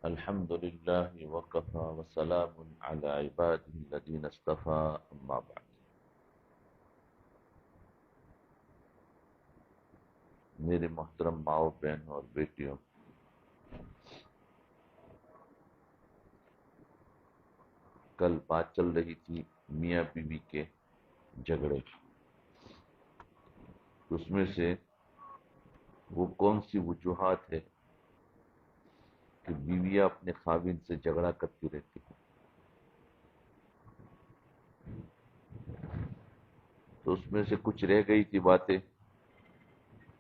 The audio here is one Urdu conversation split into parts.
الحمد لله وكفى وسلام على عباده الذين اصطفى اما بعد. میرے محترم ماؤں بہنوں اور بیٹیوں، کل بات چل رہی تھی میاں بیوی کے جھگڑے. اس میں سے وہ کون سی وجوہات ہے کہ بیویاں اپنے خاوند سے جھگڑا کرتی رہتی ہیں. تو اس میں سے کچھ رہ گئی تھی باتیں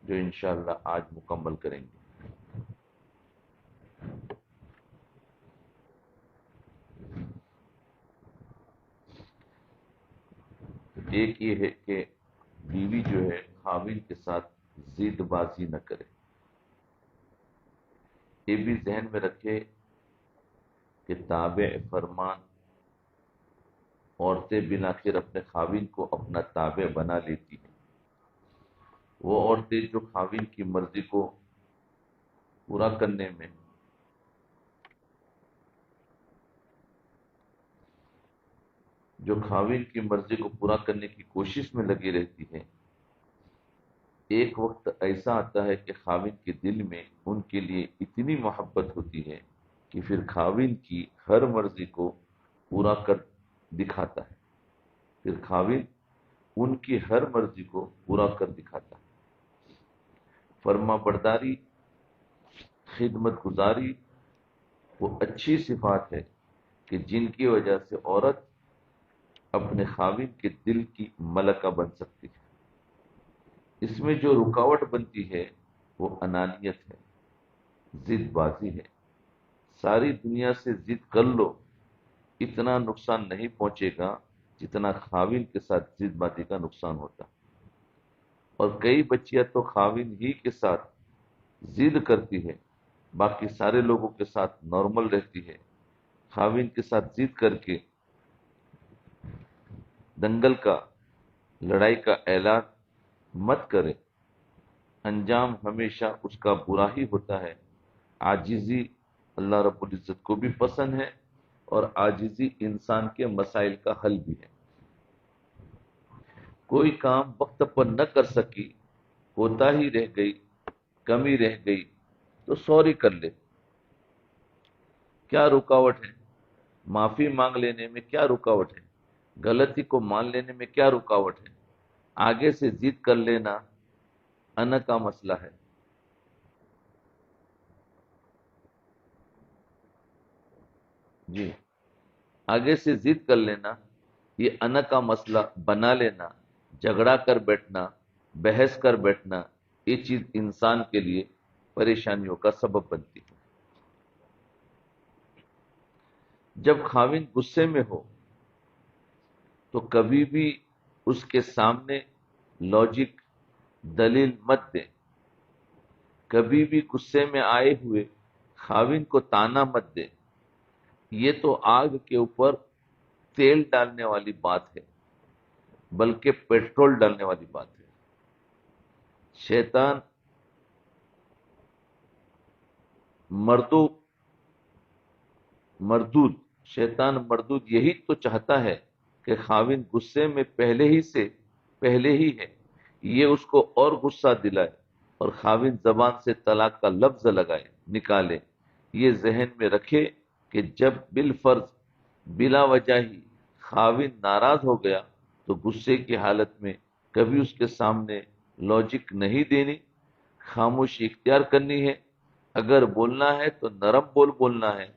جو انشاءاللہ آج مکمل کریں گے. ایک یہ ہے کہ بیوی جو ہے خاوند کے ساتھ ضد بازی نہ کرے. یہ بھی ذہن میں رکھے کہ تابع فرمان عورتیں بالآخر اپنے خاوند کو اپنا تابع بنا لیتی ہیں. وہ عورتیں جو خاوند کی مرضی کو پورا کرنے میں کی کوشش میں لگی رہتی ہیں، ایک وقت ایسا آتا ہے کہ خاوند کے دل میں ان کے لیے اتنی محبت ہوتی ہے کہ پھر خاوند کی ہر مرضی کو پورا کر دکھاتا ہے. فرما برداری، خدمت گزاری وہ اچھی صفات ہے کہ جن کی وجہ سے عورت اپنے خاوند کے دل کی ملکہ بن سکتی ہے. اس میں جو رکاوٹ بنتی ہے وہ انانیت ہے، ضد بازی ہے. ساری دنیا سے ضد کر لو، اتنا نقصان نہیں پہنچے گا جتنا خاوند کے ساتھ ضد بازی کا نقصان ہوتا. اور کئی بچیاں تو خاوند ہی کے ساتھ ضد کرتی ہے، باقی سارے لوگوں کے ساتھ نارمل رہتی ہے. خاوند کے ساتھ ضد کر کے دنگل کا، لڑائی کا اعلان مت کرے، انجام ہمیشہ اس کا برا ہی ہوتا ہے. عاجزی اللہ رب العزت کو بھی پسند ہے اور عاجزی انسان کے مسائل کا حل بھی ہے. کوئی کام وقت پر نہ کر سکی، کوتاہی رہ گئی، کمی رہ گئی تو سوری کر لے. کیا رکاوٹ ہے؟ معافی مانگ لینے میں کیا رکاوٹ ہے؟ غلطی کو مان لینے میں کیا رکاوٹ ہے؟ آگے سے ضد کر لینا انا کا مسئلہ ہے. جی، آگے سے ضد کر لینا، یہ انا کا مسئلہ بنا لینا، جھگڑا کر بیٹھنا، بحث کر بیٹھنا، یہ چیز انسان کے لیے پریشانیوں کا سبب بنتی ہے. جب خاوند غصے میں ہو تو کبھی بھی اس کے سامنے لاجک دلیل مت دیں. کبھی بھی غصے میں آئے ہوئے خاوند کو تانا مت دیں. یہ تو آگ کے اوپر تیل ڈالنے والی بات ہے، بلکہ پیٹرول ڈالنے والی بات ہے. شیطان مردود یہی تو چاہتا ہے کہ خاوند غصے میں پہلے ہی ہے، یہ اس کو اور غصہ دلائے اور خاوند زبان سے طلاق کا لفظ نکالے. یہ ذہن میں رکھے کہ جب بالفرض بلا وجہ ہی خاوند ناراض ہو گیا تو غصے کی حالت میں کبھی اس کے سامنے لاجک نہیں دینی، خاموشی اختیار کرنی ہے. اگر بولنا ہے تو نرم بولنا ہے،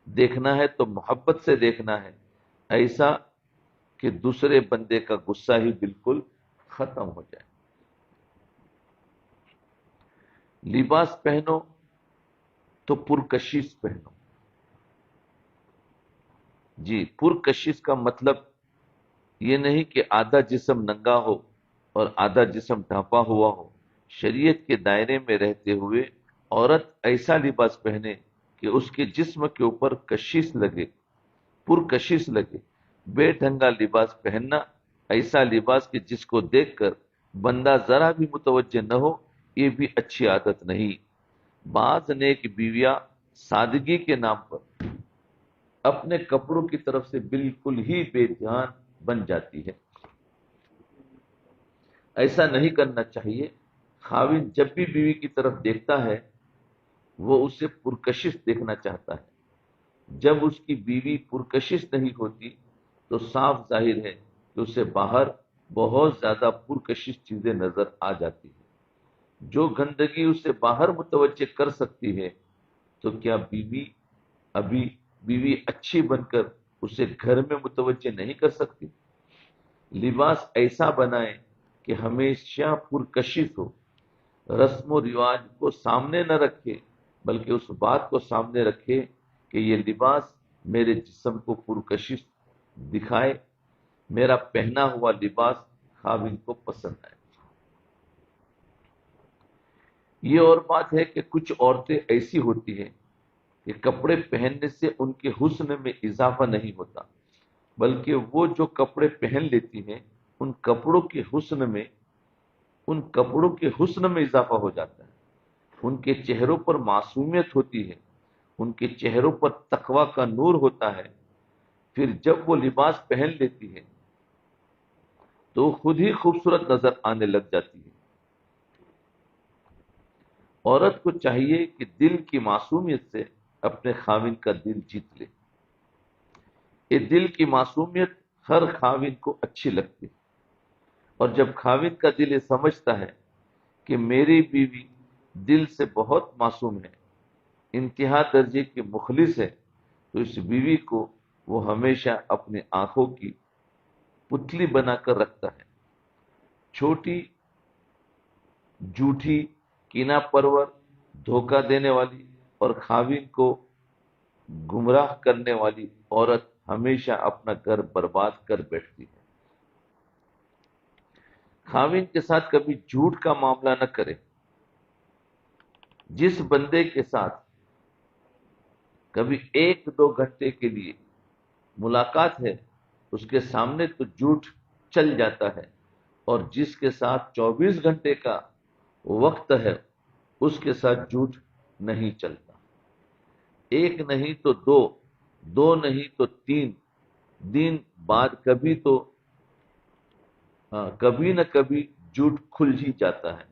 دیکھنا ہے تو محبت سے دیکھنا ہے، ایسا کہ دوسرے بندے کا غصہ ہی بالکل ختم ہو جائے. لباس پہنو تو پرکشش پہنو. جی، پرکشش کا مطلب یہ نہیں کہ آدھا جسم ننگا ہو اور آدھا جسم ڈھانپا ہوا ہو. شریعت کے دائرے میں رہتے ہوئے عورت ایسا لباس پہنے کہ اس کے جسم کے اوپر کشش لگے، پرکشش لگے. بے ڈھنگا لباس پہننا، ایسا لباس کہ جس کو دیکھ کر بندہ ذرا بھی متوجہ نہ ہو، یہ بھی اچھی عادت نہیں. بعض نیک بیویاں سادگی کے نام پر اپنے کپڑوں کی طرف سے بالکل ہی بے دھیان بن جاتی ہے۔ ایسا نہیں کرنا چاہیے۔ خاوند جب بھی بیوی کی طرف دیکھتا ہے وہ اسے پرکشش دیکھنا چاہتا ہے۔ جب اس کی بیوی پرکشش نہیں ہوتی تو صاف ظاہر ہے کہ اسے باہر بہت زیادہ پرکشش چیزیں نظر آ جاتی ہیں۔ جو گندگی اسے باہر متوجہ کر سکتی ہے تو کیا بیوی اچھی بن کر اسے گھر میں متوجہ نہیں کر سکتی؟ لباس ایسا بنائیں کہ ہمیشہ پرکشش ہو، رسم و رواج کو سامنے نہ رکھے بلکہ اس بات کو سامنے رکھے کہ یہ لباس میرے جسم کو پرکشش دکھائے، میرا پہنا ہوا لباس خاوند کو پسند آئے۔ یہ اور بات ہے کہ کچھ عورتیں ایسی ہوتی ہیں کہ کپڑے پہننے سے ان کے حسن میں اضافہ نہیں ہوتا، بلکہ وہ جو کپڑے پہن لیتی ہیں ان کپڑوں کے حسن میں اضافہ ہو جاتا ہے۔ ان کے چہروں پر معصومیت ہوتی ہے، ان کے چہروں پر تقوی کا نور ہوتا ہے۔ پھر جب وہ لباس پہن لیتی ہے تو خود ہی خوبصورت نظر آنے لگ جاتی ہے۔ عورت کو چاہیے کہ دل کی معصومیت سے اپنے خاوند کا دل جیت لے۔ یہ دل کی معصومیت ہر خاوند کو اچھی لگتی ہے، اور جب خاوند کا دل یہ سمجھتا ہے کہ میری بیوی دل سے بہت معصوم ہے، انتہا درجے کی مخلص ہے، تو اس بیوی کو وہ ہمیشہ اپنی آنکھوں کی پتلی بنا کر رکھتا ہے۔ چھوٹی، جھوٹی، کینہ پرور، دھوکہ دینے والی اور خاوند کو گمراہ کرنے والی عورت ہمیشہ اپنا گھر برباد کر بیٹھتی ہے۔ خاوند کے ساتھ کبھی جھوٹ کا معاملہ نہ کرے۔ جس بندے کے ساتھ کبھی 1-2 گھنٹے کے لیے ملاقات ہے اس کے سامنے تو جھوٹ چل جاتا ہے، اور جس کے ساتھ 24 گھنٹے کا وقت ہے اس کے ساتھ جھوٹ نہیں چلتا۔ ایک نہیں تو دو، دو نہیں تو 3 دن بعد کبھی نہ کبھی جھوٹ کھل ہی جاتا ہے۔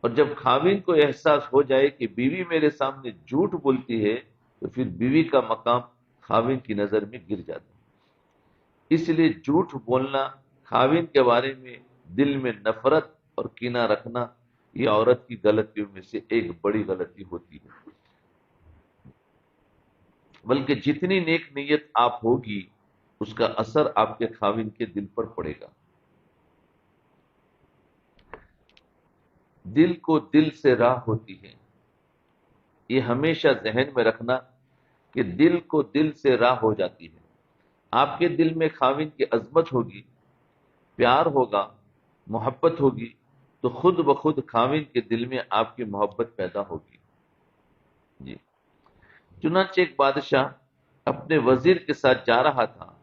اور جب خاوند کو احساس ہو جائے کہ بیوی میرے سامنے جھوٹ بولتی ہے تو پھر بیوی کا مقام خاوند کی نظر میں گر جاتا ہے۔ اس لیے جھوٹ بولنا، خاوند کے بارے میں دل میں نفرت اور کینہ رکھنا، یہ عورت کی غلطیوں میں سے ایک بڑی غلطی ہوتی ہے۔ بلکہ جتنی نیک نیت آپ ہوگی اس کا اثر آپ کے خاوند کے دل پر پڑے گا۔ دل کو دل سے راہ ہوتی ہے، یہ ہمیشہ ذہن میں رکھنا کہ دل کو دل سے راہ ہو جاتی ہے۔ آپ کے دل میں خاوند کی عظمت ہوگی، پیار ہوگا، محبت ہوگی، تو خود بخود خاوند کے دل میں آپ کی محبت پیدا ہوگی۔ جی، چنانچہ ایک بادشاہ اپنے وزیر کے ساتھ جا رہا تھا۔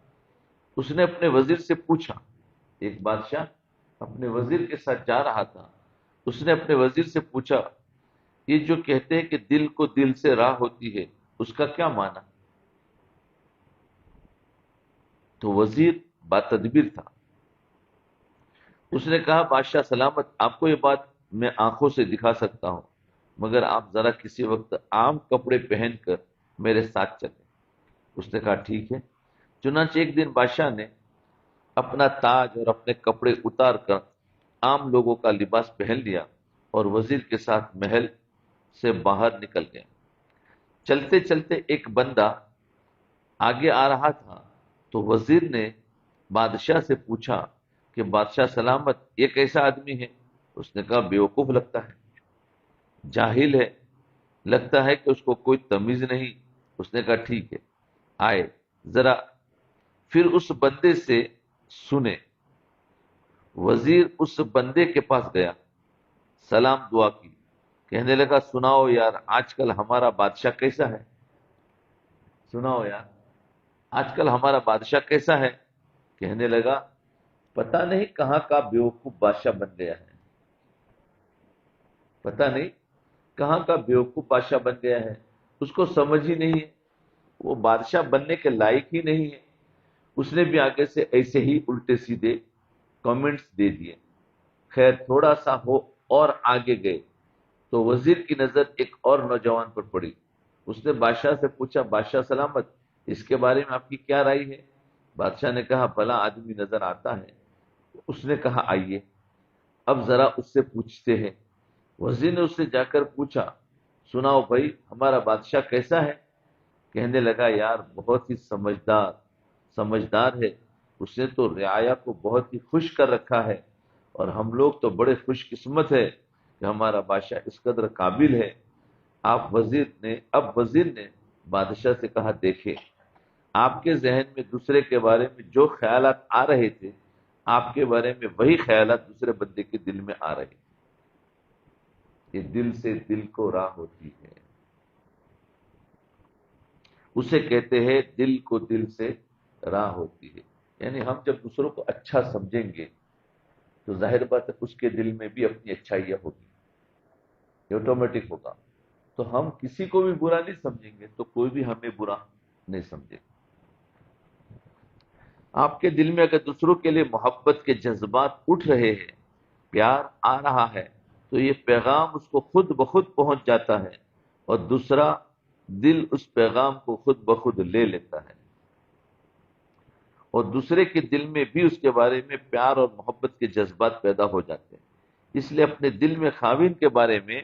اس نے اپنے وزیر سے پوچھا، ایک بادشاہ اپنے وزیر کے ساتھ جا رہا تھا، اس نے اپنے وزیر سے پوچھا، یہ جو کہتے ہیں کہ دل کو دل سے راہ ہوتی ہے اس کا کیا معنی؟ تو وزیر باتدبیر تھا، اس نے کہا، بادشاہ سلامت، آپ کو یہ بات میں آنکھوں سے دکھا سکتا ہوں، مگر آپ ذرا کسی وقت عام کپڑے پہن کر میرے ساتھ چلیں۔ اس نے کہا ٹھیک ہے۔ چنانچہ ایک دن بادشاہ نے اپنا تاج اور اپنے کپڑے اتار کر عام لوگوں کا لباس پہن لیا اور وزیر کے ساتھ محل سے باہر نکل گیا۔ چلتے چلتے ایک بندہ آگے آ رہا تھا تو وزیر نے بادشاہ سے پوچھا کہ بادشاہ سلامت، یہ کیسا آدمی ہے؟ اس نے کہا بیوقوف لگتا ہے، جاہل ہے، لگتا ہے کہ اس کو کوئی تمیز نہیں۔ اس نے کہا ٹھیک ہے، آئے ذرا پھر اس بندے سے سنے۔ وزیر اس بندے کے پاس گیا، سلام دعا کی، کہنے لگا سناؤ یار آج کل ہمارا بادشاہ کیسا ہے؟ سناؤ یار آج کل ہمارا بادشاہ کیسا ہے؟ کہنے لگا پتہ نہیں کہاں کا بیوقوف بادشاہ بن گیا ہے، پتہ نہیں کہاں کا بیوقوف بادشاہ بن گیا ہے۔ اس کو سمجھ ہی نہیں ہے، وہ بادشاہ بننے کے لائق ہی نہیں ہے۔ اس نے بھی آگے سے ایسے ہی الٹے سیدھے کامنٹس دے دیے۔ خیر تھوڑا سا ہو اور آگے گئے تو وزیر کی نظر ایک اور نوجوان پر پڑی۔ اس نے بادشاہ سے پوچھا، بادشاہ سلامت، اس کے بارے میں آپ کی کیا رائے ہے؟ بادشاہ نے کہا، بھلا آدمی نظر آتا ہے۔ اس نے کہا، آئیے اب ذرا اس سے پوچھتے ہیں۔ وزیر نے اس سے جا کر پوچھا، سناؤ بھائی ہمارا بادشاہ کیسا ہے؟ کہنے لگا، یار بہت ہی سمجھدار ہے، اس نے تو رعایا کو بہت ہی خوش کر رکھا ہے، اور ہم لوگ تو بڑے خوش قسمت ہے کہ ہمارا بادشاہ اس قدر قابل ہے۔ اب وزیر نے بادشاہ سے کہا، دیکھیں آپ کے ذہن میں دوسرے کے بارے میں جو خیالات آ رہے تھے، آپ کے بارے میں وہی خیالات دوسرے بندے کے دل میں آ رہے ہیں۔ یہ دل سے دل کو راہ ہوتی ہے، اسے کہتے ہیں دل کو دل سے راہ ہوتی ہے۔ یعنی ہم جب دوسروں کو اچھا سمجھیں گے تو ظاہر بات ہے اس کے دل میں بھی اپنی اچھائیاں ہوگی، یہ آٹومیٹک ہوگا۔ تو ہم کسی کو بھی برا نہیں سمجھیں گے تو کوئی بھی ہمیں برا نہیں سمجھے گا۔ آپ کے دل میں اگر دوسروں کے لیے محبت کے جذبات اٹھ رہے ہیں، پیار آ رہا ہے، تو یہ پیغام اس کو خود بخود پہنچ جاتا ہے، اور دوسرا دل اس پیغام کو خود بخود لے لیتا ہے، اور دوسرے کے دل میں بھی اس کے بارے میں پیار اور محبت کے جذبات پیدا ہو جاتے ہیں۔ اس لیے اپنے دل میں خاوند کے بارے میں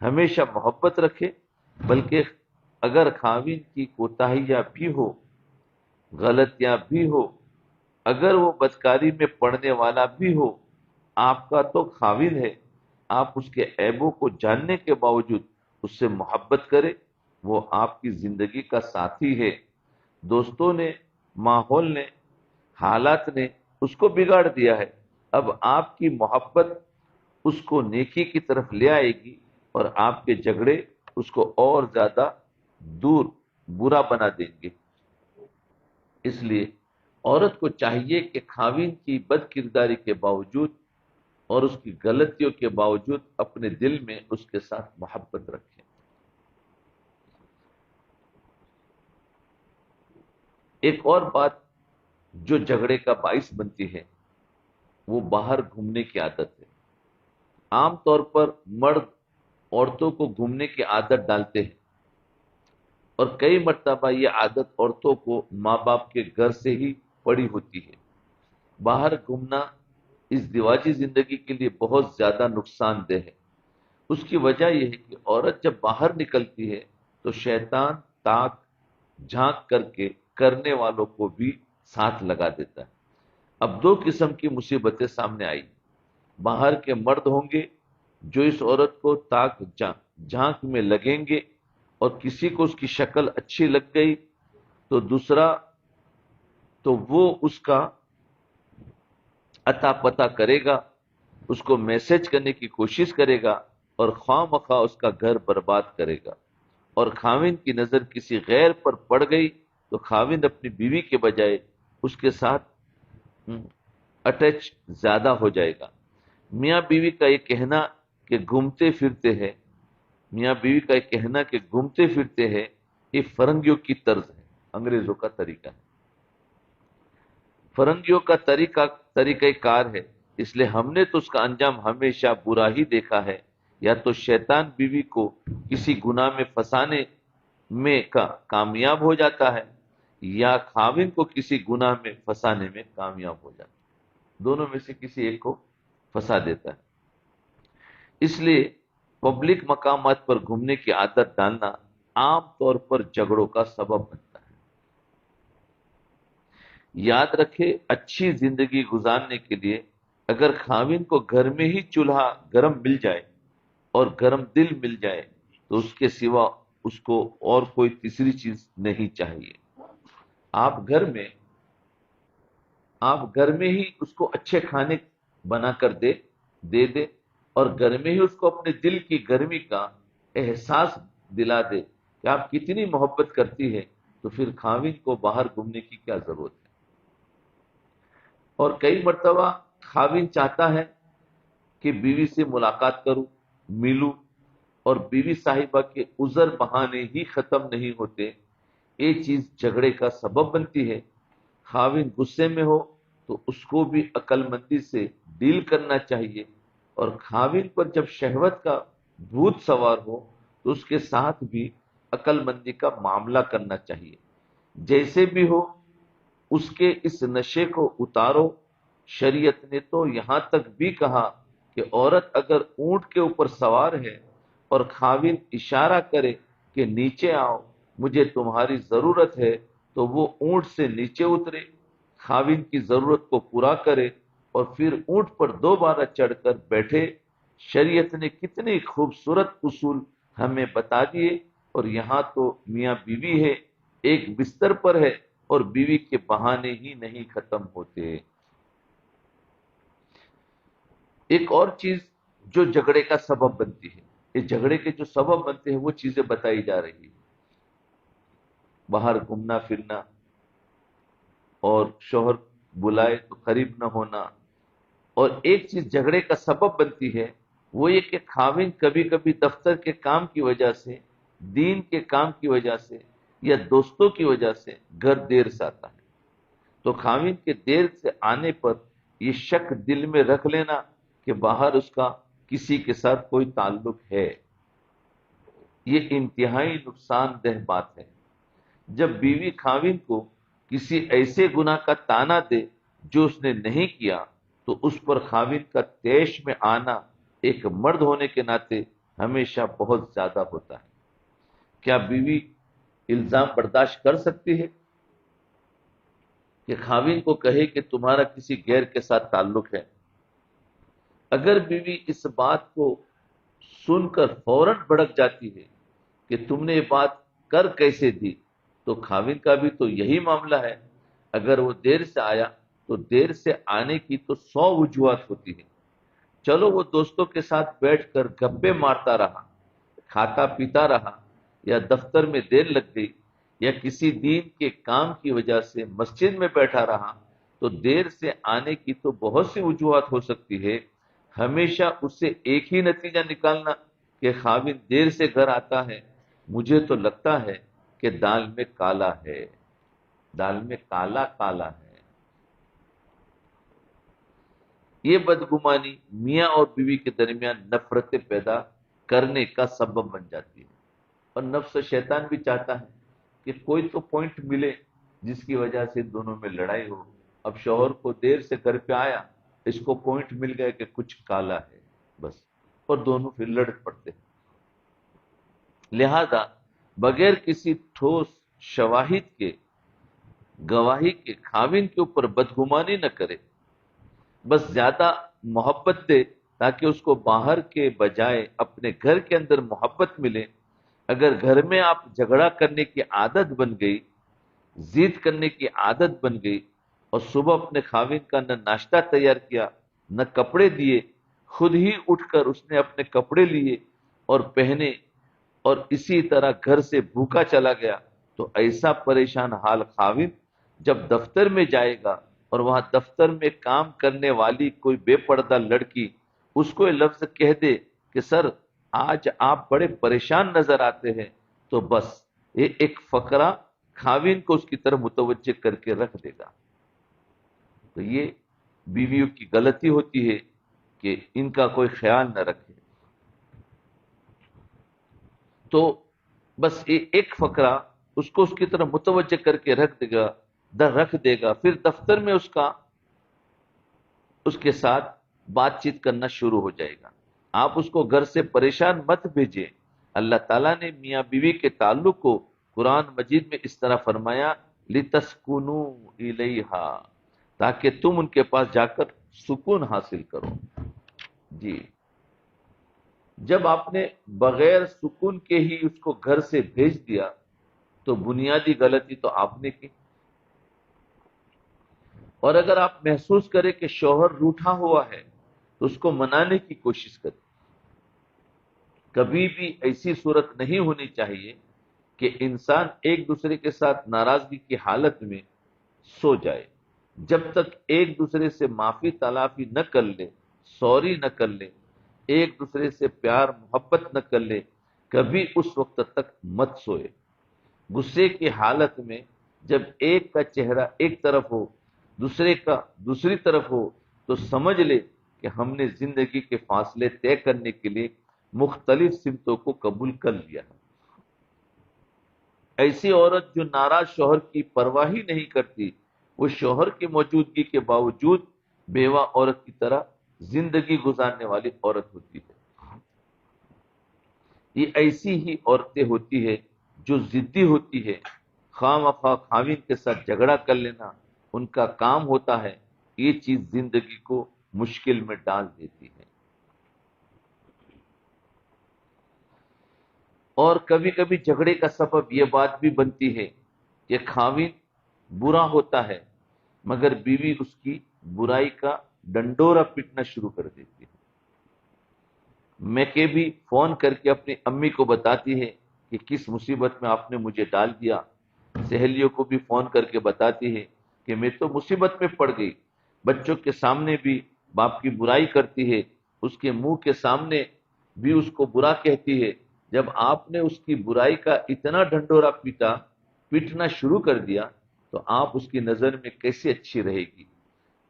ہمیشہ محبت رکھے، بلکہ اگر خاوند کی کوتاہیاں بھی ہو، غلطیاں بھی ہو، اگر وہ بدکاری میں پڑنے والا بھی ہو، آپ کا تو خاوند ہے، آپ اس کے عیبوں کو جاننے کے باوجود اس سے محبت کریں، وہ آپ کی زندگی کا ساتھی ہے۔ دوستوں نے، ماحول نے، حالات نے اس کو بگاڑ دیا ہے، اب آپ کی محبت اس کو نیکی کی طرف لے آئے گی، اور آپ کے جھگڑے اس کو اور زیادہ دور برا بنا دیں گے۔ اس لیے عورت کو چاہیے کہ خاوند کی بد کرداری کے باوجود اور اس کی غلطیوں کے باوجود اپنے دل میں اس کے ساتھ محبت رکھے۔ ایک اور بات جو جھگڑے کا باعث بنتی ہے وہ باہر گھومنے کی عادت ہے۔ عام طور پر مرد عورتوں کو گھومنے کی عادت ڈالتے ہیں، اور کئی مرتبہ یہ عادت عورتوں کو ماں باپ کے گھر سے ہی پڑی ہوتی ہے۔ باہر گھومنا اس دیواجی زندگی کے لیے بہت زیادہ نقصان دہ ہے۔ اس کی وجہ یہ ہے کہ عورت جب باہر نکلتی ہے تو شیطان تاک جھانک کر کے کرنے والوں کو بھی ساتھ لگا دیتا ہے۔ اب دو قسم کی مصیبتیں سامنے آئی۔ باہر کے مرد ہوں گے جو اس عورت کو تاک جھانک میں لگیں گے، اور کسی کو اس کی شکل اچھی لگ گئی تو دوسرا تو وہ اس کا عطا پتہ کرے گا، اس کو میسج کرنے کی کوشش کرے گا، اور خواہ مخواہ اس کا گھر برباد کرے گا۔ اور خاوند کی نظر کسی غیر پر پڑ گئی تو خاوند اپنی بیوی کے بجائے اس کے ساتھ اٹیچ زیادہ ہو جائے گا۔ میاں بیوی کا یہ کہنا کہ گھومتے پھرتے ہیں، میاں بیوی کا یہ کہنا کہ گھومتے پھرتے ہیں، یہ فرنگیوں کی طرز ہے، انگریزوں کا طریقہ ہے، فرنگیوں کا طریقہ کار ہے۔ اس لیے ہم نے تو اس کا انجام ہمیشہ برا ہی دیکھا ہے۔ یا تو شیطان بیوی کو کسی گناہ میں پھنسانے میں کامیاب ہو جاتا ہے، یا خاوند کو کسی گناہ میں پھنسانے میں کامیاب ہو جاتا ہے، دونوں میں سے کسی ایک کو پھنسا دیتا ہے۔ اس لیے پبلک مقامات پر گھومنے کی عادت ڈالنا عام طور پر جھگڑوں کا سبب بنتا ہے۔ یاد رکھے، اچھی زندگی گزارنے کے لیے اگر خاوند کو گھر میں ہی چولہا گرم مل جائے اور گرم دل مل جائے تو اس کے سوا اس کو اور کوئی تیسری چیز نہیں چاہیے۔ آپ گھر میں ہی اس کو اچھے کھانے بنا کر دے دے، اور گھر میں ہی اس کو اپنے دل کی گرمی کا احساس دلا دے کہ آپ کتنی محبت کرتی ہے، تو پھر خاوند کو باہر گھومنے کی کیا ضرورت ہے۔ اور کئی مرتبہ خاوند چاہتا ہے کہ بیوی سے ملاقات کروں، ملوں، اور بیوی صاحبہ کے عذر بہانے ہی ختم نہیں ہوتے، یہ چیز جھگڑے کا سبب بنتی ہے۔ خاوند غصے میں ہو تو اس کو بھی عقل مندی سے ڈیل کرنا چاہیے، اور خاوند پر جب شہوت کا بھوت سوار ہو تو اس کے ساتھ بھی عقل مندی کا معاملہ کرنا چاہیے۔ جیسے بھی ہو اس کے اس نشے کو اتارو۔ شریعت نے تو یہاں تک بھی کہا کہ عورت اگر اونٹ کے اوپر سوار ہے اور خاوند اشارہ کرے کہ نیچے آؤ مجھے تمہاری ضرورت ہے، تو وہ اونٹ سے نیچے اترے، خاوند کی ضرورت کو پورا کرے اور پھر اونٹ پر دوبارہ چڑھ کر بیٹھے۔ شریعت نے کتنی خوبصورت اصول ہمیں بتا دیے، اور یہاں تو میاں بیوی ہے، ایک بستر پر ہے، اور بیوی کے بہانے ہی نہیں ختم ہوتے۔ ایک اور چیز جو جھگڑے کا سبب بنتی ہے، یہ جھگڑے کے جو سبب بنتے ہیں وہ چیزیں بتائی جا رہی ہیں۔ باہر گھومنا پھرنا، اور شوہر بلائے تو قریب نہ ہونا، اور ایک چیز جھگڑے کا سبب بنتی ہے وہ یہ کہ خاوند کبھی کبھی دفتر کے کام کی وجہ سے، دین کے کام کی وجہ سے، یا دوستوں کی وجہ سے گھر دیر سے آتا ہے، تو خاوند کے دیر سے آنے پر یہ شک دل میں رکھ لینا کہ باہر اس کا کسی کے ساتھ کوئی تعلق ہے، یہ انتہائی نقصان دہ بات ہے۔ جب بیوی خاوند کو کسی ایسے گناہ کا تانا دے جو اس نے نہیں کیا، تو اس پر خاوند کا طیش میں آنا ایک مرد ہونے کے ناطے ہمیشہ بہت زیادہ ہوتا ہے۔ کیا بیوی الزام برداشت کر سکتی ہے کہ خاوند کو کہے کہ تمہارا کسی غیر کے ساتھ تعلق ہے؟ اگر بیوی اس بات کو سن کر فوراً بھڑک جاتی ہے کہ تم نے یہ بات کر کیسے دی، تو خاوند کا بھی تو یہی معاملہ ہے۔ اگر وہ دیر سے آیا تو دیر سے آنے کی تو 100 وجوہات ہوتی ہیں۔ چلو وہ دوستوں کے ساتھ بیٹھ کر گپے مارتا رہا، کھاتا پیتا رہا، یا دفتر میں دیر لگ گئی، یا کسی دین کے کام کی وجہ سے مسجد میں بیٹھا رہا، تو دیر سے آنے کی تو بہت سی وجوہات ہو سکتی ہے۔ ہمیشہ اس سے ایک ہی نتیجہ نکالنا کہ خاوند دیر سے گھر آتا ہے، مجھے تو لگتا ہے کہ دال میں کالا ہے، دال میں کالا کالا ہے۔ یہ بدگمانی میاں اور بیوی کے درمیان نفرتیں پیدا کرنے کا سبب بن جاتی ہے، اور نفس شیطان بھی چاہتا ہے کہ کوئی تو پوائنٹ ملے جس کی وجہ سے دونوں میں لڑائی ہو۔ اب شوہر کو دیر سے گھر پہ آیا، اس کو پوائنٹ مل گیا کہ کچھ کالا ہے بس، اور دونوں پھر لڑ پڑتے ہیں۔ لہذا بغیر کسی ٹھوس شواہد کے، گواہی کے خاوند کے اوپر بدگمانی نہ کرے، بس زیادہ محبت دے تاکہ اس کو باہر کے بجائے اپنے گھر کے اندر محبت ملے۔ اگر گھر میں آپ جھگڑا کرنے کی عادت بن گئی، ضد کرنے کی عادت بن گئی، اور صبح اپنے خاوند کا نہ ناشتہ تیار کیا، نہ کپڑے دیے، خود ہی اٹھ کر اس نے اپنے کپڑے لیے اور پہنے، اور اسی طرح گھر سے بھوکا چلا گیا، تو ایسا پریشان حال خاوند جب دفتر میں جائے گا اور وہاں دفتر میں کام کرنے والی کوئی بے پردہ لڑکی اس کو یہ لفظ کہہ دے کہ سر آج آپ بڑے پریشان نظر آتے ہیں، تو بس یہ ایک فقرہ خاوند کو اس کی طرف متوجہ کر کے رکھ دے گا۔ تو یہ بیویوں کی غلطی ہوتی ہے کہ ان کا کوئی خیال نہ رکھے، تو بس یہ ایک فقرہ اس کو اس کی طرف متوجہ کر کے رکھ دے گا، پھر دفتر میں اس کے ساتھ بات چیت کرنا شروع ہو جائے گا۔ آپ اس کو گھر سے پریشان مت بھیجیں۔ اللہ تعالیٰ نے میاں بیوی کے تعلق کو قرآن مجید میں اس طرح فرمایا، لِتَسْكُنُوا إِلَيْهَا، تاکہ تم ان کے پاس جا کر سکون حاصل کرو۔ جی، جب آپ نے بغیر سکون کے ہی اس کو گھر سے بھیج دیا تو بنیادی غلطی تو آپ نے کی۔ اور اگر آپ محسوس کریں کہ شوہر روٹھا ہوا ہے تو اس کو منانے کی کوشش کریں۔ کبھی بھی ایسی صورت نہیں ہونی چاہیے کہ انسان ایک دوسرے کے ساتھ ناراضگی کی حالت میں سو جائے۔ جب تک ایک دوسرے سے معافی تلافی نہ کر لے، سوری نہ کر لے، ایک دوسرے سے پیار محبت نہ کر لے، کبھی اس وقت تک مت سوئے۔ غصے کی حالت میں جب ایک کا چہرہ ایک طرف ہو، دوسرے کا دوسری طرف ہو، تو سمجھ لے کہ ہم نے زندگی کے فاصلے طے کرنے کے لیے مختلف سمتوں کو قبول کر لیا ہے۔ ایسی عورت جو ناراض شوہر کی پرواہ ہی نہیں کرتی، وہ شوہر کی موجودگی کے باوجود بیوہ عورت کی طرح زندگی گزارنے والی عورت ہوتی ہے۔ یہ ایسی ہی عورتیں ہوتی ہے جو ضدی ہوتی ہے، خواہ مخواہ خاوند کے ساتھ جھگڑا کر لینا ان کا کام ہوتا ہے۔ یہ چیز زندگی کو مشکل میں ڈال دیتی ہے۔ اور کبھی کبھی جھگڑے کا سبب یہ بات بھی بنتی ہے کہ خاوند برا ہوتا ہے مگر بیوی اس کی برائی کا ڈنڈورا پیٹنا شروع کر دیتی ہے۔ میں کہ بھی فون کر کے اپنی امی کو بتاتی ہے کہ کس مصیبت میں آپ نے مجھے ڈال دیا۔ سہیلیوں کو بھی فون کر کے بتاتی ہے کہ میں تو مصیبت میں پڑ گئی۔ بچوں کے سامنے بھی باپ کی برائی کرتی ہے، اس کے منہ کے سامنے بھی اس کو برا کہتی ہے۔ جب آپ نے اس کی برائی کا اتنا ڈھنڈورا پیٹنا شروع کر دیا تو آپ اس کی نظر میں کیسے اچھی رہے گی؟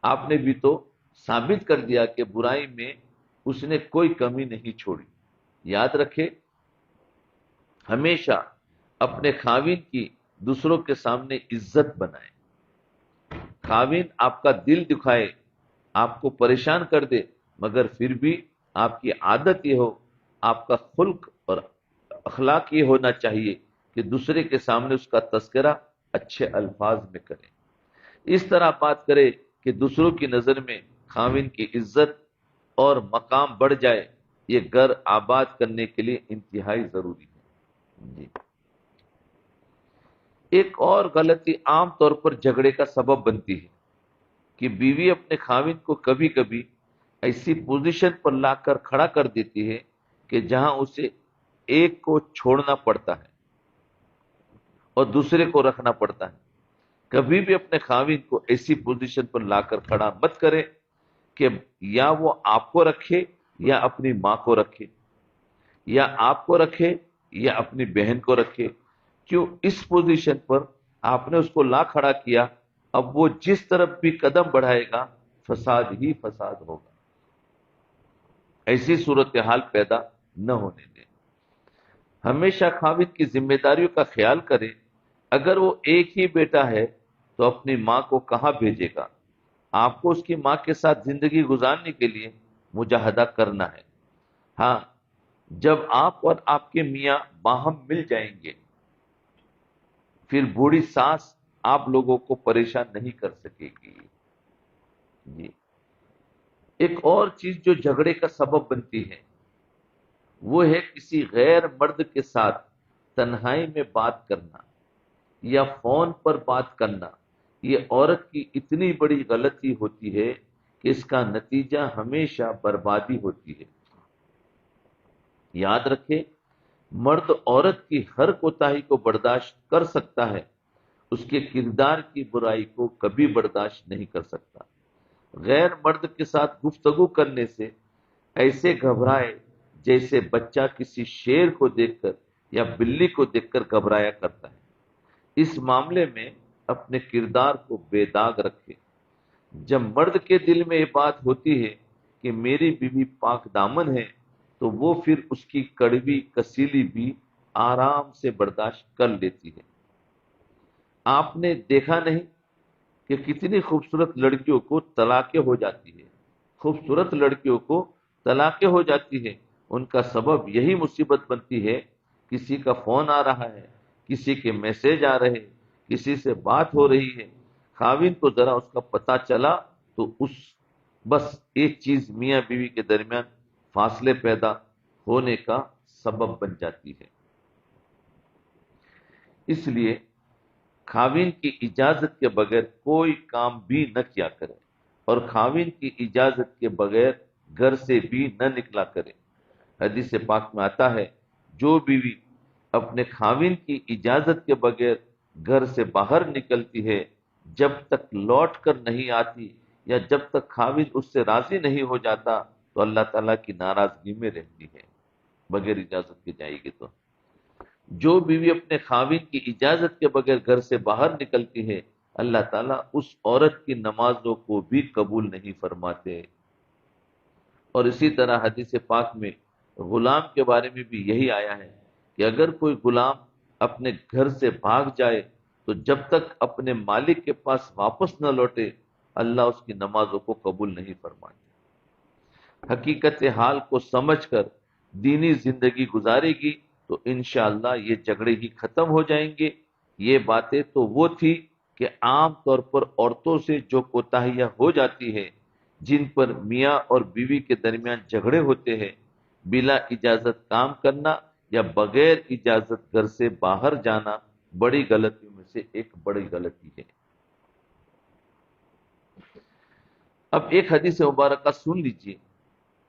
آپ نے بھی تو ثابت کر دیا کہ برائی میں اس نے کوئی کمی نہیں چھوڑی۔ یاد رکھے، ہمیشہ اپنے خاوند کی دوسروں کے سامنے عزت بنائیں۔ خاوند آپ کا دل دکھائے، آپ کو پریشان کر دے، مگر پھر بھی آپ کی عادت یہ ہو، آپ کا خلق اور اخلاق یہ ہونا چاہیے کہ دوسرے کے سامنے اس کا تذکرہ اچھے الفاظ میں کریں، اس طرح بات کرے کہ دوسروں کی نظر میں خاوند کی عزت اور مقام بڑھ جائے۔ یہ گھر آباد کرنے کے لیے انتہائی ضروری ہے۔ جی، ایک اور غلطی عام طور پر جھگڑے کا سبب بنتی ہے کہ بیوی اپنے خاوند کو کبھی کبھی ایسی پوزیشن پر لا کر کھڑا کر دیتی ہے کہ جہاں اسے ایک کو چھوڑنا پڑتا ہے اور دوسرے کو رکھنا پڑتا ہے۔ کبھی بھی اپنے خاوند کو ایسی پوزیشن پر لا کر کھڑا مت کرے کہ یا وہ آپ کو رکھے یا اپنی ماں کو رکھے، یا آپ کو رکھے یا اپنی بہن کو رکھے۔ کیوں اس پوزیشن پر آپ نے اس کو لا کھڑا کیا؟ اب وہ جس طرف بھی قدم بڑھائے گا فساد ہی فساد ہوگا۔ ایسی صورتحال پیدا نہ ہونے دیں۔ ہمیشہ خاوند کی ذمہ داریوں کا خیال کریں۔ اگر وہ ایک ہی بیٹا ہے تو اپنی ماں کو کہاں بھیجے گا؟ آپ کو اس کی ماں کے ساتھ زندگی گزارنے کے لیے مجاہدہ کرنا ہے۔ ہاں، جب آپ اور آپ کے میاں باہم مل جائیں گے پھر بوڑھی ساس آپ لوگوں کو پریشان نہیں کر سکے گی۔ جی، ایک اور چیز جو جھگڑے کا سبب بنتی ہے وہ ہے کسی غیر مرد کے ساتھ تنہائی میں بات کرنا یا فون پر بات کرنا۔ یہ عورت کی اتنی بڑی غلطی ہوتی ہے کہ اس کا نتیجہ ہمیشہ بربادی ہوتی ہے۔ یاد رکھے، مرد عورت کی ہر کوتاہی کو برداشت کر سکتا ہے، اس کے کردار کی برائی کو کبھی برداشت نہیں کر سکتا۔ غیر مرد کے ساتھ گفتگو کرنے سے ایسے گھبرائے جیسے بچہ کسی شیر کو دیکھ کر یا بلی کو دیکھ کر گھبرایا کرتا ہے۔ اس معاملے میں اپنے کردار کو بے داغ رکھے۔ جب مرد کے دل میں یہ بات ہوتی ہے کہ میری بیوی پاک دامن ہے تو وہ پھر اس کی کڑوی کسیلی بھی آرام سے برداشت کر لیتی ہے۔ آپ نے دیکھا نہیں کہ کتنی خوبصورت لڑکیوں کو طلاقیں ہو جاتی ہے؟ خوبصورت لڑکیوں کو طلاقیں ہو جاتی ہے، ان کا سبب یہی مصیبت بنتی ہے۔ کسی کا فون آ رہا ہے، کسی کے میسج آ رہے، کسی سے بات ہو رہی ہے، خاوند کو ذرا اس کا پتہ چلا تو بس ایک چیز میاں بیوی کے درمیان فاصلے پیدا ہونے کا سبب بن جاتی ہے۔ اس لیے خاوند کی اجازت کے بغیر کوئی کام بھی نہ کیا کرے اور خاوند کی اجازت کے بغیر گھر سے بھی نہ نکلا کرے۔ حدیث پاک میں آتا ہے، جو بیوی اپنے خاوند کی اجازت کے بغیر گھر سے باہر نکلتی ہے، جب تک لوٹ کر نہیں آتی یا جب تک خاوند اس سے راضی نہیں ہو جاتا تو اللہ تعالیٰ کی ناراضگی میں رہتی ہے۔ بغیر اجازت کے جائے گی تو جو بیوی اپنے خاوند کی اجازت کے بغیر گھر سے باہر نکلتی ہے اللہ تعالیٰ اس عورت کی نمازوں کو بھی قبول نہیں فرماتے۔ اور اسی طرح حدیث پاک میں غلام کے بارے میں بھی یہی آیا ہے کہ اگر کوئی غلام اپنے گھر سے بھاگ جائے تو جب تک اپنے مالک کے پاس واپس نہ لوٹے اللہ اس کی نمازوں کو قبول نہیں فرماتے۔ حقیقت حال کو سمجھ کر دینی زندگی گزارے گی تو انشاءاللہ یہ جھگڑے ہی ختم ہو جائیں گے۔ یہ باتیں تو وہ تھی کہ عام طور پر عورتوں سے جو کوتاہیاں ہو جاتی ہے، جن پر میاں اور بیوی کے درمیان جھگڑے ہوتے ہیں، بلا اجازت کام کرنا یا بغیر اجازت گھر سے باہر جانا بڑی غلطیوں میں سے ایک بڑی غلطی ہے۔ اب ایک حدیث مبارکہ سن لیجئے۔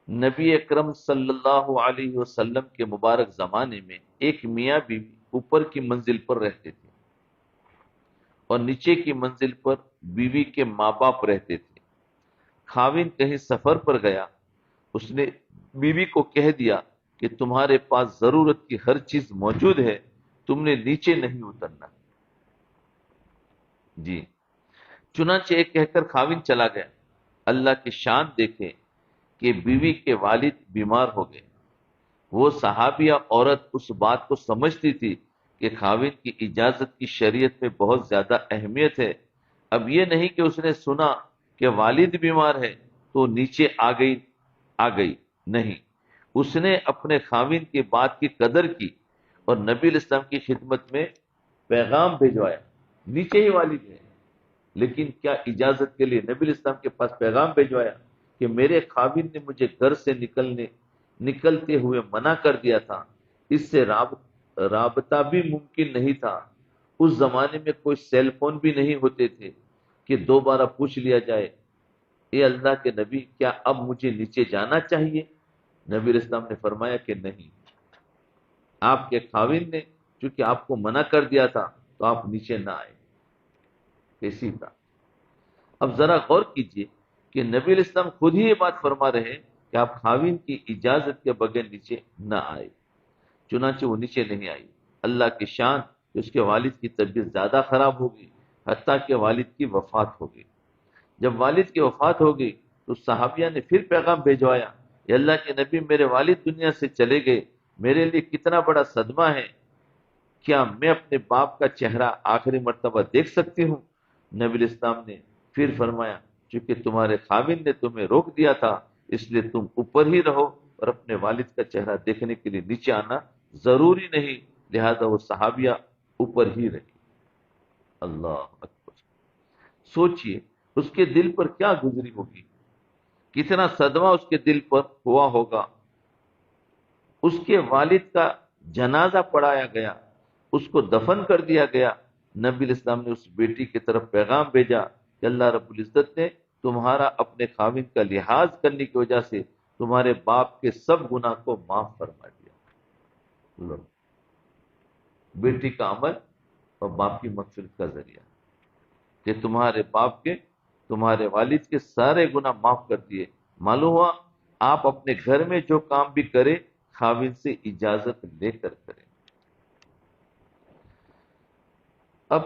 نبی اکرم صلی اللہ علیہ وسلم کے مبارک زمانے میں ایک میاں بیوی اوپر کی منزل پر رہتے تھے اور نیچے کی منزل پر بیوی کے ماں باپ رہتے تھے۔ خاوند کہیں سفر پر گیا، اس نے بیوی کو کہہ دیا کہ تمہارے پاس ضرورت کی ہر چیز موجود ہے، تم نے نیچے نہیں اترنا۔ جی، چنانچہ ایک کہہ کر خاوند چلا گیا۔ اللہ کی شان دیکھے کہ بیوی کے والد بیمار ہو گئے۔ وہ صحابیہ عورت اس بات کو سمجھتی تھی کہ خاوند کی اجازت کی شریعت میں بہت زیادہ اہمیت ہے۔ اب یہ نہیں کہ اس نے سنا کہ والد بیمار ہے تو نیچے آ گئی، نہیں، اس نے اپنے خاوند کی بات کی قدر کی اور نبی الاسلام کی خدمت میں پیغام بھیجوایا۔ نیچے ہی والد ہے لیکن کیا اجازت کے لیے نبی الاسلام کے پاس پیغام بھیجوایا کہ میرے خاوند نے مجھے گھر سے نکلتے ہوئے منع کر دیا تھا، اس سے رابطہ بھی ممکن نہیں تھا۔ اس زمانے میں کوئی سیل فون بھی نہیں ہوتے تھے کہ دوبارہ پوچھ لیا جائے اے اللہ کے نبی کیا اب مجھے نیچے جانا چاہیے؟ نبی الاسلام نے فرمایا کہ نہیں، آپ کے خاوند نے چونکہ آپ کو منع کر دیا تھا تو آپ نیچے نہ آئے، اسی طرح۔ اب ذرا غور کیجئے کہ نبی علیہ السلام خود ہی یہ بات فرما رہے ہیں کہ آپ خاوند کی اجازت کے بغیر نیچے نہ آئے، چنانچہ وہ نیچے نہیں آئی۔ اللہ کی شان کہ اس کے والد کی طبیعت زیادہ خراب ہوگی، حتیٰ کہ والد کی وفات ہوگی۔ جب والد کی وفات ہوگی تو صحابیہ نے پھر پیغام بھیجوایا، اے اللہ کے نبی میرے والد دنیا سے چلے گئے، میرے لیے کتنا بڑا صدمہ ہے، کیا میں اپنے باپ کا چہرہ آخری مرتبہ دیکھ سکتی ہوں؟ نبی علیہ السلام نے پھر فرمایا چونکہ تمہارے خاوند نے تمہیں روک دیا تھا اس لیے تم اوپر ہی رہو اور اپنے والد کا چہرہ دیکھنے کے لیے نیچے آنا ضروری نہیں، لہذا وہ صحابیہ اوپر ہی رہی۔ اللہ اکبر! سوچئے اس کے دل پر کیا گزری ہوگی، کتنا صدمہ اس کے دل پر ہوا ہوگا۔ اس کے والد کا جنازہ پڑھایا گیا، اس کو دفن کر دیا گیا۔ نبی علیہ السلام نے اس بیٹی کی طرف پیغام بھیجا کہ اللہ رب العزت نے تمہارا اپنے خاوند کا لحاظ کرنے کی وجہ سے تمہارے باپ کے سب گناہ کو معاف فرما دیا۔ لو، بیٹی کا عمل اور باپ کی مغفرت کا ذریعہ کہ تمہارے والد کے سارے گناہ معاف کر دیے۔ معلوم ہوا آپ اپنے گھر میں جو کام بھی کریں خاوند سے اجازت لے کر کریں۔ اب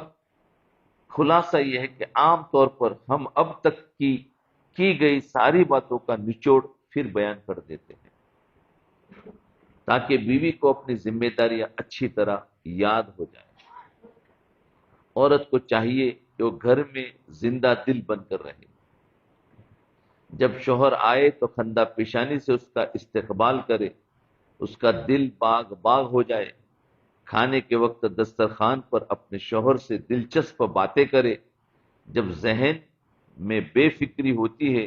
خلاصہ یہ ہے کہ عام طور پر ہم اب تک کی گئی ساری باتوں کا نچوڑ پھر بیان کر دیتے ہیں تاکہ بیوی کو اپنی ذمہ داریاں اچھی طرح یاد ہو جائیں۔ عورت کو چاہیے کہ وہ گھر میں زندہ دل بن کر رہے، جب شوہر آئے تو خندہ پیشانی سے اس کا استقبال کرے، اس کا دل باغ باغ ہو جائے، کھانے کے وقت دسترخوان پر اپنے شوہر سے دلچسپ باتیں کرے۔ جب ذہن میں بے فکری ہوتی ہے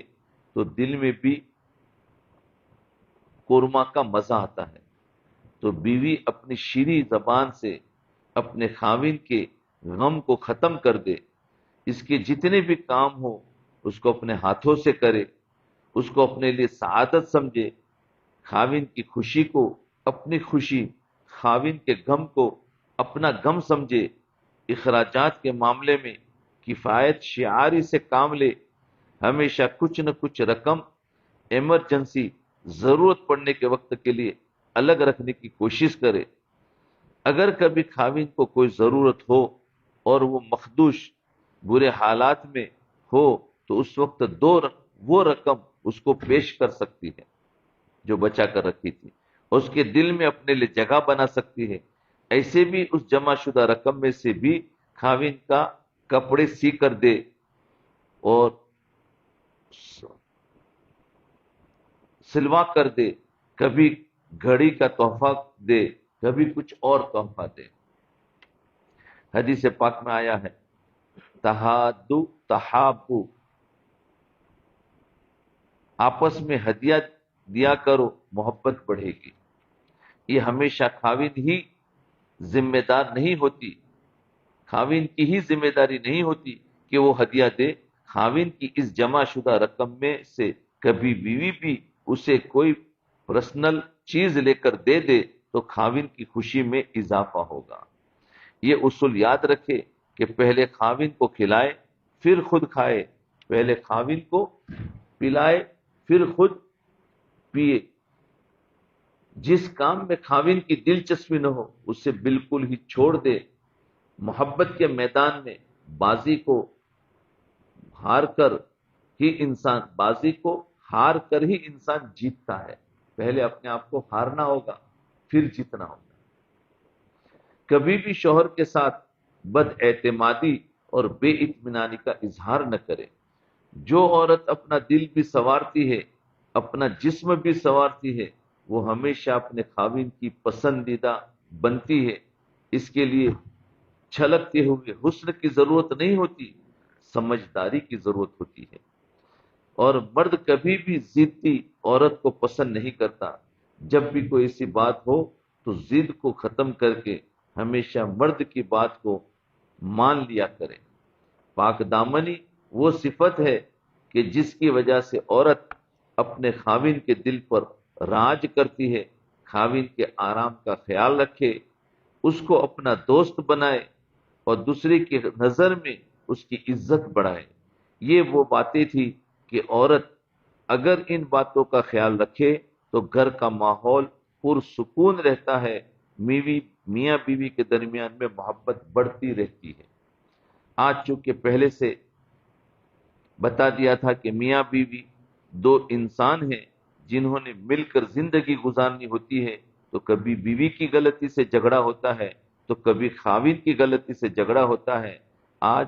تو دل میں بھی قورمہ کا مزہ آتا ہے، تو بیوی اپنی شیریں زبان سے اپنے خاوند کے غم کو ختم کر دے، اس کے جتنے بھی کام ہو اس کو اپنے ہاتھوں سے کرے، اس کو اپنے لیے سعادت سمجھے، خاوند کی خوشی کو اپنی خوشی، خاوند کے غم کو اپنا غم سمجھے، اخراجات کے معاملے میں کفایت شعاری سے کام لے، ہمیشہ کچھ نہ کچھ رقم ایمرجنسی ضرورت پڑنے کے وقت کے لیے الگ رکھنے کی کوشش کرے۔ اگر کبھی خاوند کو کوئی ضرورت ہو اور وہ مخدوش برے حالات میں ہو تو اس وقت وہ رقم اس کو پیش کر سکتی ہے جو بچا کر رکھی تھی، اس کے دل میں اپنے لیے جگہ بنا سکتی ہے۔ ایسے بھی اس جمع شدہ رقم میں سے بھی خاوند کا کپڑے سی کر دے اور سلوا کر دے، کبھی گھڑی کا تحفہ دے، کبھی کچھ اور تحفہ دے۔ حدیث پاک میں آیا ہے تہادو تحابو، آپس میں ہدیہ دیا کرو محبت بڑھے گی۔ یہ ہمیشہ خاوند ہی ذمہ دار نہیں ہوتی، خاوند کی ہی ذمہ داری نہیں ہوتی کہ وہ ہدیہ دے۔ خاوند کی اس جمع شدہ رقم میں سے کبھی بیوی بھی اسے کوئی پرسنل چیز لے کر دے دے تو خاوند کی خوشی میں اضافہ ہوگا۔ یہ اصول یاد رکھے کہ پہلے خاوند کو کھلائے پھر خود کھائے، پہلے خاوند کو پلائے پھر خود پیے۔ جس کام میں خاوند کی دلچسپی نہ ہو اسے بالکل ہی چھوڑ دے۔ محبت کے میدان میں بازی کو ہار کر ہی انسان جیتتا ہے۔ پہلے اپنے آپ کو ہارنا ہوگا پھر جیتنا ہوگا۔ کبھی بھی شوہر کے ساتھ بد اعتمادی اور بے اطمینانی کا اظہار نہ کرے۔ جو عورت اپنا دل بھی سنوارتی ہے، اپنا جسم بھی سنوارتی ہے، وہ ہمیشہ اپنے خاوند کی پسندیدہ بنتی ہے۔ اس کے لیے چھلکتے ہوئے حسن کی ضرورت نہیں ہوتی، سمجھداری کی ضرورت ہوتی ہے۔ اور مرد کبھی بھی ضدی عورت کو پسند نہیں کرتا۔ جب بھی کوئی ایسی بات ہو تو ضد کو ختم کر کے ہمیشہ مرد کی بات کو مان لیا کرے۔ پاک دامنی وہ صفت ہے کہ جس کی وجہ سے عورت اپنے خاوند کے دل پر راج کرتی ہے، خاوند کے آرام کا خیال رکھے، اس کو اپنا دوست بنائے اور دوسرے کی نظر میں اس کی عزت بڑھائے۔ یہ وہ باتیں تھی کہ عورت اگر ان باتوں کا خیال رکھے تو گھر کا ماحول پرسکون رہتا ہے، میاں بیوی کے درمیان میں محبت بڑھتی رہتی ہے۔ آج چونکہ پہلے سے بتا دیا تھا کہ میاں بیوی دو انسان ہیں جنہوں نے مل کر زندگی گزارنی ہوتی ہے، تو کبھی بیوی کی غلطی سے جھگڑا ہوتا ہے تو کبھی خاوند کی غلطی سے جھگڑا ہوتا ہے۔ آج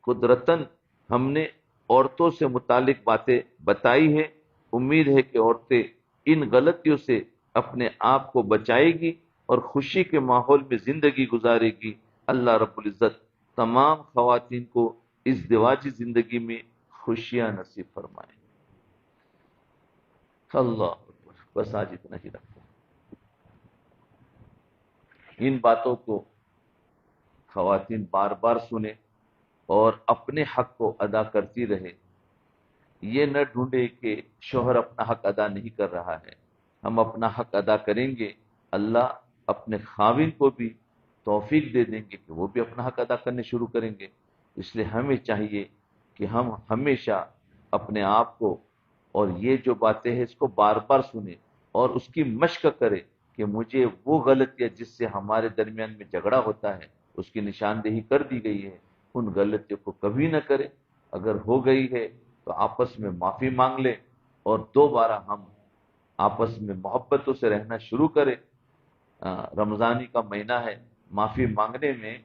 قدرتاً ہم نے عورتوں سے متعلق باتیں بتائی ہیں۔ امید ہے کہ عورتیں ان غلطیوں سے اپنے آپ کو بچائے گی اور خوشی کے ماحول میں زندگی گزارے گی۔ اللہ رب العزت تمام خواتین کو ازدواجی زندگی میں خوشیاں نصیب فرمائے۔ اللہ اکبر، بس آج اتنا ہی رکھتے ہیں۔ ان باتوں کو خواتین بار بار سنیں اور اپنے حق کو ادا کرتی رہے۔ یہ نہ ڈھونڈے کہ شوہر اپنا حق ادا نہیں کر رہا ہے، ہم اپنا حق ادا کریں گے، اللہ اپنے خاوند کو بھی توفیق دے دیں گے کہ وہ بھی اپنا حق ادا کرنے شروع کریں گے۔ اس لیے ہمیں چاہیے کہ ہم ہمیشہ اپنے آپ کو اور یہ جو باتیں ہیں اس کو بار بار سنیں اور اس کی مشق کریں کہ مجھے وہ غلطیاں جس سے ہمارے درمیان میں جھگڑا ہوتا ہے اس کی نشاندہی کر دی گئی ہے، ان غلطیوں کو کبھی نہ کریں۔ اگر ہو گئی ہے تو آپس میں معافی مانگ لیں اور دوبارہ ہم آپس میں محبتوں سے رہنا شروع کریں۔ رمضانی کا مہینہ ہے، معافی مانگنے میں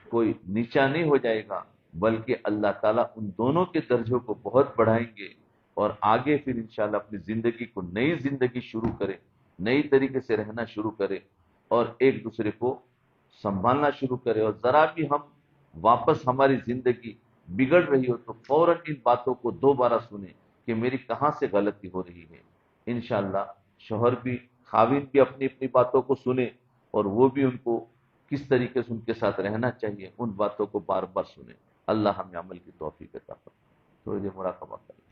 کوئی نیچا نہیں ہو جائے گا، بلکہ اللہ تعالیٰ ان دونوں کے درجوں کو بہت بڑھائیں گے اور آگے پھر انشاءاللہ اپنی زندگی کو نئی زندگی شروع کرے، نئی طریقے سے رہنا شروع کرے اور ایک دوسرے کو سنبھالنا شروع کرے۔ اور ذرا بھی ہم واپس ہماری زندگی بگڑ رہی ہو تو فوراً ان باتوں کو دوبارہ سنیں کہ میری کہاں سے غلطی ہو رہی ہے۔ انشاءاللہ شوہر بھی خاوند بھی اپنی اپنی باتوں کو سنیں اور وہ بھی ان کو کس طریقے سے ان کے ساتھ رہنا چاہیے ان باتوں کو بار بار سنیں۔ اللہ ہمیں عمل کی توفیق عطا فرمائے۔ تھوڑی دیر مراقبہ کریں۔